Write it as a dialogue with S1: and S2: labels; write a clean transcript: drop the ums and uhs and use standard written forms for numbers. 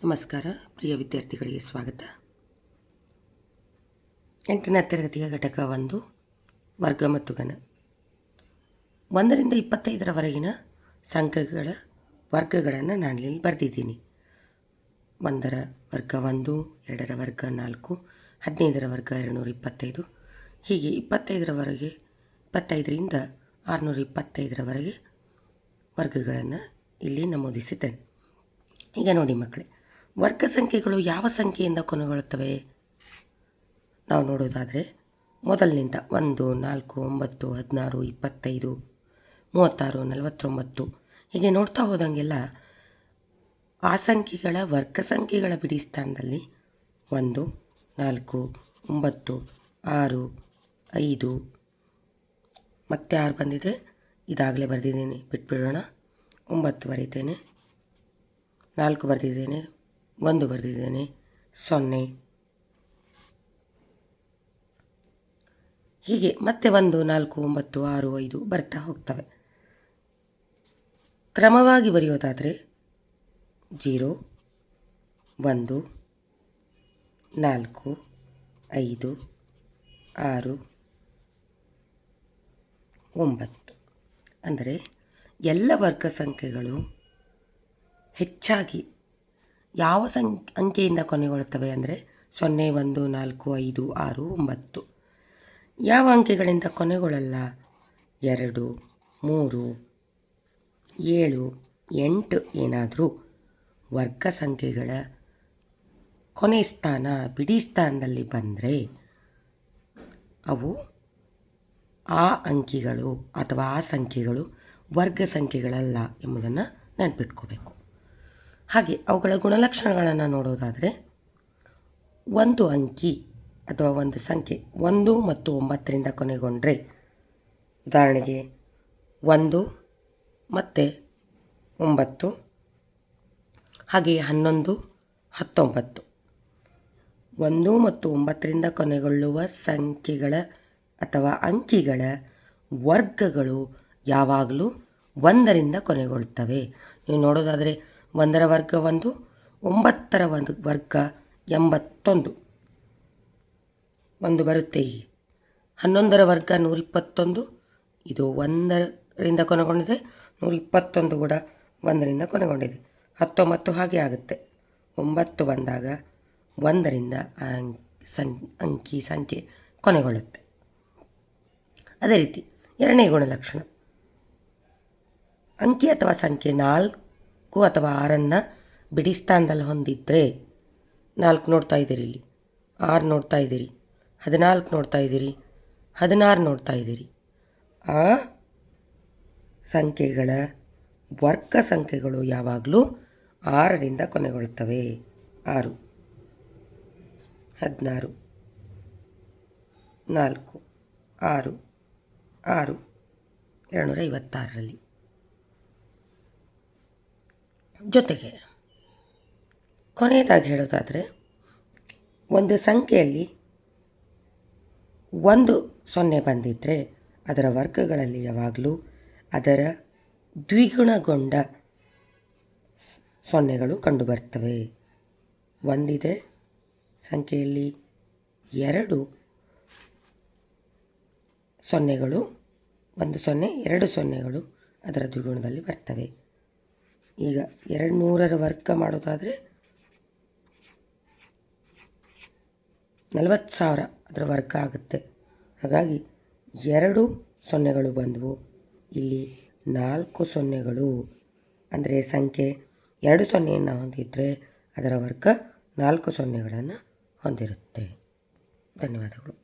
S1: ನಮಸ್ಕಾರ ಪ್ರಿಯ ವಿದ್ಯಾರ್ಥಿಗಳಿಗೆ ಸ್ವಾಗತ. 8ನೇ ತರಗತಿಯ ಘಟಕ 1 ವರ್ಗ ಮತ್ತು ಘನ. 1ರಿಂದ 25ರವರೆಗಿನ ಸಂಖ್ಯೆಗಳ ವರ್ಗಗಳನ್ನು ನಾನಿಲ್ಲಿ ಬರೆದಿದ್ದೀನಿ. 1ರ ವರ್ಗ 1, 2ರ ವರ್ಗ 4, 15ರ ವರ್ಗ 225, ಹೀಗೆ 25ರಿಂದ 625ರವರೆಗೆ ವರ್ಗಗಳನ್ನು ಇಲ್ಲಿ ನಮೂದಿಸಿದ್ದೇನೆ. ಈಗ ನೋಡಿ ಮಕ್ಕಳೇ, ವರ್ಗ ಸಂಖ್ಯೆಗಳು ಯಾವ ಸಂಖ್ಯೆಯಿಂದ ಕೊನೆಗೊಳ್ಳುತ್ತವೆ? ನಾವು ನೋಡೋದಾದರೆ ಮೊದಲಿನಿಂದ 1, 4, 9, 16, 25, 36, 49 ಹೀಗೆ ನೋಡ್ತಾ ಹೋದಂಗೆಲ್ಲ ಆ ಸಂಖ್ಯೆಗಳ ವರ್ಗ ಸಂಖ್ಯೆಗಳ ಬಿಡಿ ಸ್ಥಾನದಲ್ಲಿ 1, 4, 9, 6, 5 ಮತ್ತೆ 6 ಬಂದಿದೆ. ಇದಾಗಲೇ ಬರೆದಿದ್ದೀನಿ, ಬಿಟ್ಬಿಡೋಣ. 9 ಬರೀತೇನೆ, 4 ಬರೆದಿದ್ದೇನೆ, 1 ಬರೆದಿದ್ದೇನೆ, 0 ಹೀಗೆ ಮತ್ತೆ 1, 4, 9, 6, 5 ಬರ್ತಾ ಹೋಗ್ತವೆ. ಕ್ರಮವಾಗಿ ಬರೆಯೋದಾದರೆ 0, 1, 4, 5, 6, 9 ಅಂದರೆ ಎಲ್ಲ ವರ್ಗ ಸಂಖ್ಯೆಗಳು ಹೆಚ್ಚಾಗಿ ಯಾವ ಅಂಕೆಯಿಂದ ಕೊನೆಗೊಳ್ಳುತ್ತವೆ ಅಂದರೆ 0, 1, 4, 5, 6, 9. ಯಾವ ಅಂಕೆಗಳಿಂದ ಕೊನೆಗೊಳ್ಳಲ್ಲ? 2, 3, 7, 8 ಏನಾದರೂ ವರ್ಗ ಸಂಖ್ಯೆಗಳ ಕೊನೆ ಸ್ಥಾನ ಬಿಡಿ ಸ್ಥಾನದಲ್ಲಿ ಬಂದರೆ ಅವು ಆ ಅಂಕಿಗಳು ಅಥವಾ ಆ ಸಂಖ್ಯೆಗಳು ವರ್ಗ ಸಂಖ್ಯೆಗಳಲ್ಲ ಎಂಬುದನ್ನು ನೆನಪಿಟ್ಕೋಬೇಕು. ಹಾಗೆ ಅವುಗಳ ಗುಣಲಕ್ಷಣಗಳನ್ನು ನೋಡೋದಾದರೆ, ಒಂದು ಅಂಕಿ ಅಥವಾ ಒಂದು ಸಂಖ್ಯೆ 1 ಮತ್ತು 9ರಿಂದ ಕೊನೆಗೊಂಡ್ರೆ, ಉದಾಹರಣೆಗೆ 1 ಮತ್ತು 9, ಹಾಗೆಯೇ 11, 19. 1 ಮತ್ತು 9ರಿಂದ ಕೊನೆಗೊಳ್ಳುವ ಸಂಖ್ಯೆಗಳ ಅಥವಾ ಅಂಕಿಗಳ ವರ್ಗಗಳು ಯಾವಾಗಲೂ 1ರಿಂದ ಕೊನೆಗೊಳ್ಳುತ್ತವೆ. ನೀವು ನೋಡೋದಾದರೆ 1ರ ವರ್ಗ 1, 9ರ ವರ್ಗ 81 1 ಬರುತ್ತೆ. 11ರ ವರ್ಗ 121, ಇದು 1ರಿಂದ ಕೊನೆಗೊಂಡಿದೆ. 121 ಕೂಡ 1ರಿಂದ ಕೊನೆಗೊಂಡಿದೆ. 19 ಹಾಗೆ ಆಗುತ್ತೆ. 9 ಬಂದಾಗ 1ರಿಂದ ಸಂಖ್ಯೆ ಕೊನೆಗೊಳ್ಳುತ್ತೆ. ಅದೇ ರೀತಿ ಎರಡನೇ ಗುಣಲಕ್ಷಣ, ಅಂಕಿ ಅಥವಾ ಸಂಖ್ಯೆ 4 ಅಥವಾ 6ನ್ನು ಬಿಡಿ ಸ್ಥಾನದಲ್ಲಿ ಹೊಂದಿದ್ದರೆ, 4 ನೋಡ್ತಾ ಇದ್ದೀರಿ, ಇಲ್ಲಿ 6 ನೋಡ್ತಾ ಇದ್ದೀರಿ, 14 ನೋಡ್ತಾ ಇದ್ದೀರಿ, 16 ನೋಡ್ತಾ ಇದ್ದೀರಿ, ಆ ಸಂಖ್ಯೆಗಳ ವರ್ಗ ಸಂಖ್ಯೆಗಳು ಯಾವಾಗಲೂ 6ರಿಂದ ಕೊನೆಗೊಳ್ಳುತ್ತವೆ. 6, 16, 4, 6, 6, 256ರಲ್ಲಿ. ಜೊತೆಗೆ ಕೊನೆಯದಾಗಿ ಹೇಳೋದಾದರೆ, ಒಂದು ಸಂಖ್ಯೆಯಲ್ಲಿ 1 0 ಬಂದಿದ್ದರೆ ಅದರ ವರ್ಗಗಳಲ್ಲಿ ಯಾವಾಗಲೂ ಅದರ ದ್ವಿಗುಣಗೊಂಡ ಸೊನ್ನೆಗಳು ಕಂಡುಬರ್ತವೆ. ಒಂದಿದೆ ಸಂಖ್ಯೆಯಲ್ಲಿ 2 ಸೊನ್ನೆಗಳು, 1 0, 2 ಸೊನ್ನೆಗಳು ಅದರ ದ್ವಿಗುಣದಲ್ಲಿ ಬರ್ತವೆ. ಈಗ 200ರ ವರ್ಗ ಮಾಡೋದಾದರೆ 40,000 ಅದರ ವರ್ಗ ಆಗುತ್ತೆ. ಹಾಗಾಗಿ 2 ಸೊನ್ನೆಗಳು ಬಂದವು, ಇಲ್ಲಿ 4 ಸೊನ್ನೆಗಳು, ಅಂದರೆ ಸಂಖ್ಯೆ 2 ಸೊನ್ನೆಯನ್ನು ಹೊಂದಿದ್ದರೆ ಅದರ ವರ್ಗ 4 ಸೊನ್ನೆಗಳನ್ನು ಹೊಂದಿರುತ್ತೆ. ಧನ್ಯವಾದಗಳು.